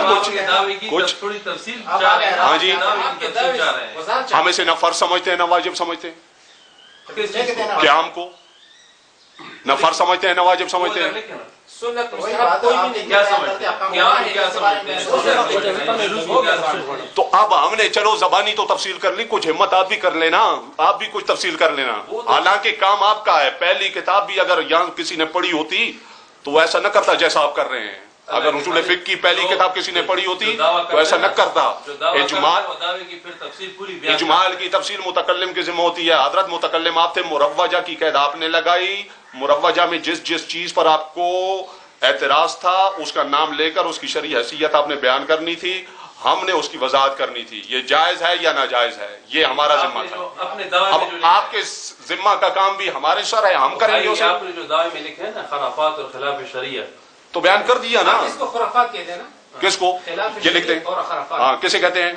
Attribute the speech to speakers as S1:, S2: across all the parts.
S1: कुछ
S2: थोड़ी तफसील।
S1: हाँ जी, हम इसे न फर्ज समझते हैं न वाजिब समझते हैं, क़याम को न फर्ज समझते हैं न वाजिब समझते हैं।
S2: सुन्नत मुस्तहब कोई भी नहीं क्या समझते, क्या समझते।
S1: तो अब हमने चलो ज़बानी तो तफसील कर ली, कुछ हिम्मत आप भी कर लेना, आप भी कुछ तफसील कर लेना। हालांकि काम आपका है, पहली किताब भी अगर यहाँ किसी ने पढ़ी होती तो ऐसा न करता जैसा आप कर रहे हैं। अगर उसूल फिक़्ह की पहली किताब किसी ने पढ़ी होती तो ऐसा न करता। इजमाल की तफसील मुतकल्लिम की जिम्मा होती है। हजरत मुतकल्लिम आप थे, मुरव्वजा की कैद आपने लगाई। मुरव्वजा में जिस जिस चीज पर आपको एतराज था उसका नाम लेकर उसकी शरई हैसियत आपने बयान करनी थी, हमने उसकी वजाहत करनी थी। ये जायज है या नाजायज है, ये हमारा जिम्मा था। अब आपके जिम्मा का काम भी हमारे सर है, हम करेंगे उसे।
S2: आपने जो दावे में लिखे हैं ना, खराफात और खिलाफ शरीयत,
S1: तो बयान कर दिया ना।
S2: इसको खुराफात कहते हैं ना।
S1: किसको? ये लिख दें। हाँ, किसे कहते हैं?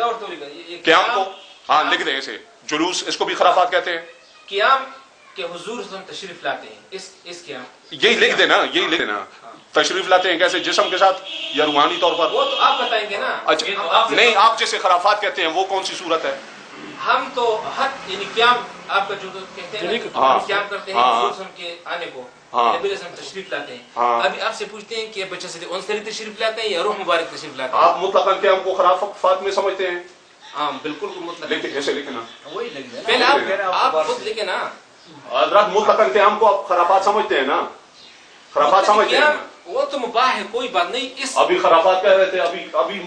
S1: क़याम को। हाँ, लिख दें इसे। जुलूस, इसको भी खराफात कहते हैं।
S2: क़याम के हुजूर से हम तशरीफ लाते हैं, इस क़याम
S1: यही लिख देना, यही लिख देना। तशरीफ लाते हैं कैसे, जिस्म के साथ या रूहानी तौर पर?
S2: वो तो आप बताएंगे ना।
S1: अच्छा, नहीं, आप जिसे खराफात कहते हैं वो कौन सी सूरत है?
S2: हम तो हद यानी क़याम आपका जो कहते हैं ना, हम क़याम करते हैं हुजूर के आने को, नबी हम तशरीफ लाते हैं। अभी आपसे पूछते हैं कि बच्चे से उनसे तशरीफ लाते हैं या रूह मुबारक तशरीफ लाते हैं?
S1: आप मुतलकन क़याम को खराफात में समझते हैं?
S2: हाँ, बिल्कुल मुतलक।
S1: लेकिन कैसे लिखना?
S2: वही लिख देना पहले, आप खुद लिखे ना।
S1: हज़रत मुतलकन क़याम को आप खराफात समझते हैं ना? खराफात समझते हैं?
S2: वो तो मुबाह है, कोई बात नहीं। इस
S1: अभी खराफात कह रहे थे, अभी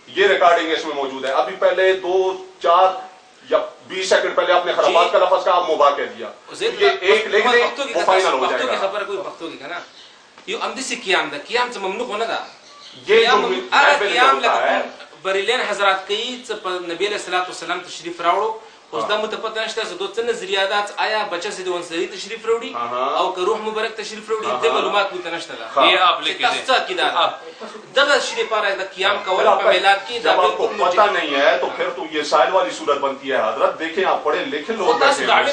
S1: ये रिकॉर्डिंग इसमें मौजूद है। अभी पहले 2, 4 या 20 सेकंड पहले आपने खराफात का लफ्ज़ का आप मुबाह कह दिया। ये एक लिख दें वो फाइनल हो जाएगा।
S2: खबर कोई वक्तों की ना, ये अमदी से क़याम से ममनुक होना था।
S1: ये
S2: क़याम लगा बरीलेन हजरात कई नबी अलैहिस्सलातु वस्सलाम तशरीफ रावड़ो उसदा मुतपत नश्ता से दो चंद ज़रियादात आया बच्चा से दोन सरी तशरीफ रौड़ी और का रूह मुबारक तशरीफ रौड़ी दे मालूमात मुतनश्ता था। ये आप लिख के तस्सा की दा दगा शरीफ आ रहा है क़याम का वाला पे मिलाद की
S1: जब आपको पता नहीं है तो फिर तो ये साइल वाली सूरत बनती है। हजरत देखें, आप पढ़े लिखे लोग बैठे हैं,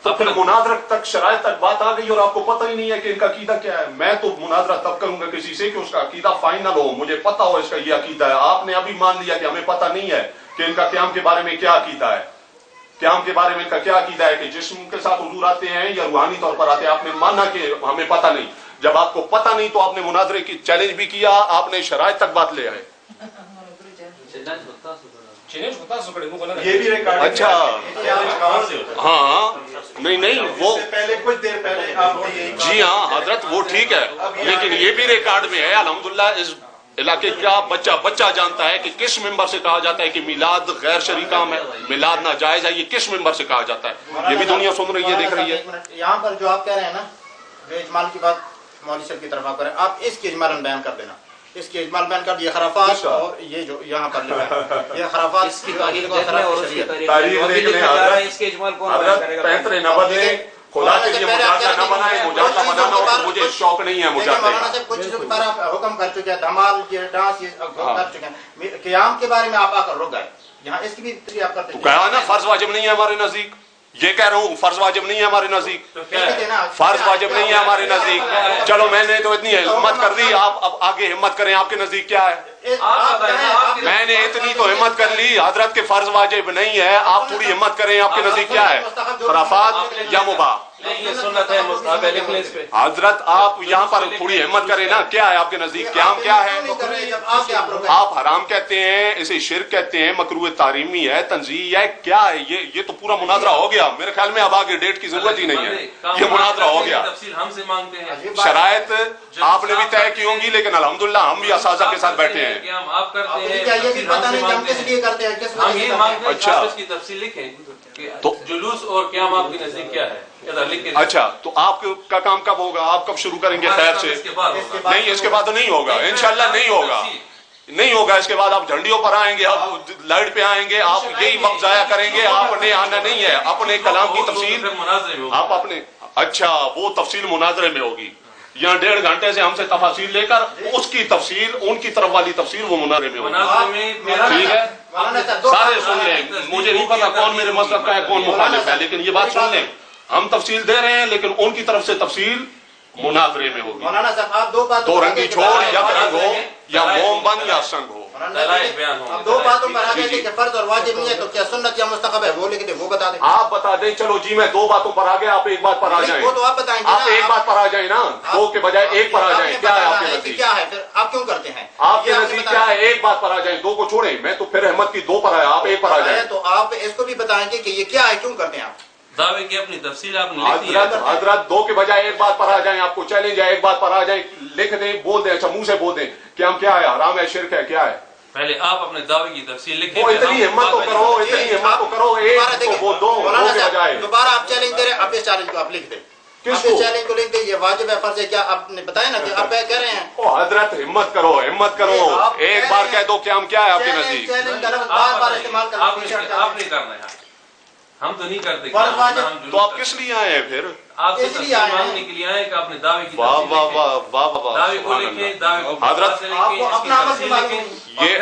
S1: तो फिर मुनादरत तक शरायत तक बात आ गई और आपको पता ही नहीं है कि इनका अकीदा क्या है। मैं तो मुनादरा तब करूंगा किसी से कि उसका अकीदा फाइनल हो, मुझे पता हो इसका ये अकीदा है। आपने अभी मान लिया कि हमें पता नहीं है कि इनका क़याम के बारे में क्या अकीदा है, क़याम के बारे में इनका क्या अकीदा है कि जिस्म के साथ हुजूर आते हैं या रूहानी तौर पर आते हैं। आपने माना कि हमें पता नहीं। जब आपको पता नहीं तो आपने मुनादरे की चैलेंज भी किया, आपने शरायत तक बात ले आए।
S3: ये भी रिकॉर्ड।
S1: अच्छा, हाँ, नहीं वो
S3: पहले कुछ देर पहले
S1: जी हाँ हजरत, वो ठीक है, लेकिन ये भी रिकॉर्ड में है। अल्हम्दुलिल्लाह इस इलाके का बच्चा जानता है कि किस मिंबर से कहा जाता है कि मिलाद गैर शरई काम है, मिलाद नाजायज है। ये किस मिंबर से कहा जाता है, ये भी दुनिया सुन रही है, देख रही है।
S4: यहाँ पर जो आप कह रहे हैं ना, जो इजमाल की बात मौलवी साहब की तरफ आप करें, आप इसके इजमाल बयान कर देना। इसके इजमाल बयान कर दिए खराफात और ये जो यहाँ पर ये खराफात इसकी तारीख
S1: खुदा के लिए मुजाहिदा न बनाए, मुजाहिदा बनाना और मुझे शौक नहीं है मुजाहिदा।
S4: मौलाना साहब कुछ चीजों पर आप हुक्म कर चुके हैं, धमाल ये डांस ये कर चुके हैं। क़याम के बारे में आप आकर रुक गए, यहाँ इसकी भी तशरीह आप करते हैं।
S1: तो कहा ना फर्ज वाजिब नहीं है हमारे नजदीक, ये कह रहा हूँ फर्ज वाजिब नहीं है हमारे नजदीक, फर्ज वाजिब नहीं है हमारे नजदीक। चलो मैंने तो इतनी हिम्मत कर दी, आप अब आगे हिम्मत करें, आपके नजदीक क्या है? मैंने इतनी तो हिम्मत कर ली, हजरत के फर्ज वाजिब नहीं है, आप थोड़ी हिम्मत करें, आपके नजदीक क्या है? खराफात या मुबाह? हजरत आप यहाँ पर थोड़ी हिम्मत करें ना, क्या है आपके नजदीक? क़याम क्या है? आप हराम कहते हैं, इसे शिर्क कहते हैं, मकरूह तारीमी है, तंज़ीह है, क्या है ये तो पूरा मुनादरा हो गया। मेरे ख्याल में अब आगे डेट की जरूरत ही नहीं है, ये मुनादरा हो गया।
S2: हमसे मांगते हैं
S1: शरायत आपने भी तय की होंगी, लेकिन अल्हम्दुलिल्लाह हम भी असाज़ा के साथ बैठे हैं।
S2: आप करते हैं,
S1: अच्छा
S2: इसकी तफसील लिखें तो जुलूस और क़याम आपके नजदीक क्या है?
S1: अच्छा, तो आपका काम कब होगा? आप कब शुरू करेंगे? खैर से नहीं, इसके बाद तो नहीं होगा, इंशाल्लाह नहीं होगा, नहीं होगा। इसके बाद आप झंडियों पर आएंगे, आप लाइट पे आएंगे, आप यही वक्त जाया करेंगे। आपने आना नहीं है, अपने कलाम की तफसील आप अपने, अच्छा वो तफसील मुनाजरे में होगी। यहाँ 1.5 घंटे से हमसे तफासील लेकर उसकी तफसील, उनकी तरफ वाली तफसील वो मुनाजरे में होगी। ठीक है, सारे सुन लें। मुझे नहीं पता कौन मेरे मसलब का है कौन मुखालिफ है, लेकिन ये बात सुन लें, हम तफसील दे रहे हैं लेकिन उनकी तरफ से तफसील मुनाजरे में होगी।
S4: मौलाना साहब आप दो बात,
S1: दो रंगी छोड़ या रंग हो, या मोमबंद या संग हो।
S4: अब दो बातों पर आ गए थे कि फर्ज और वाजिब नहीं है, तो क्या सुन्नत या मुस्तहब है, वो लिख दे, वो बता दें।
S1: आप बता दें। चलो जी, मैं दो बातों पर आ गया, आप एक बात पर आ जाएं।
S4: वो तो आप बताएंगे
S1: आप एक बात पर आ जाए ना, दो के बजाय एक पर आ जाए। क्या है आपके नजदीक?
S4: क्या है फिर आप क्यों करते हैं?
S1: आपके नजदीक क्या है? एक बात पर आ जाए, दो को छोड़े। मैं तो फिर अहमद की दो पर आया, आप एक पर आ जाए।
S4: तो आप इसको भी बताएंगे कि ये क्या है, क्यों करते हैं आप?
S5: दावे की अपनी तफसील आपने लिख दी है।
S1: हजरत दो के बजाय एक बात पर आ जाए, आपको चैलेंज है, एक बात पर आ जाए, लिख दें, बोल दें, अच्छा मुंह से बोल दें कि हम क्या है, हराम है, शिरक है, क्या है।
S5: पहले आप अपने दावे की तफसील लिखें।
S1: वो इतनी हिम्मत तो करो, इतनी हिम्मत तो करो, एक को बोल दो, दो के बजाय।
S4: दोबारा आप चैलेंज दे रहे हैं, आप इस चैलेंज को आप लिख दें।
S1: किसको?
S4: चैलेंज को लिख दें, ये वाजिब है, फर्ज है, क्या आपने बताया ना कि आप क्या कह रहे हैं?
S1: ओ हजरत हिम्मत करो, हिम्मत करो, एक बार कह दो कि हम क्या है आपके नजदीक।
S4: चैलेंज का लफ्ज बार-बार इस्तेमाल करना
S5: आप नहीं करना है, हम तो नहीं करते।
S1: तो आप किस लिए आए हैं फिर?
S5: आपसे तफसील मांगने के लिए आए कि अपने दावे की
S1: वाह वाह वाह वाह वाह,
S5: दावे को लिखें, दावे को
S1: हजरत
S5: लिखें,
S4: अपना अमल भी मालूम नहीं।
S1: ये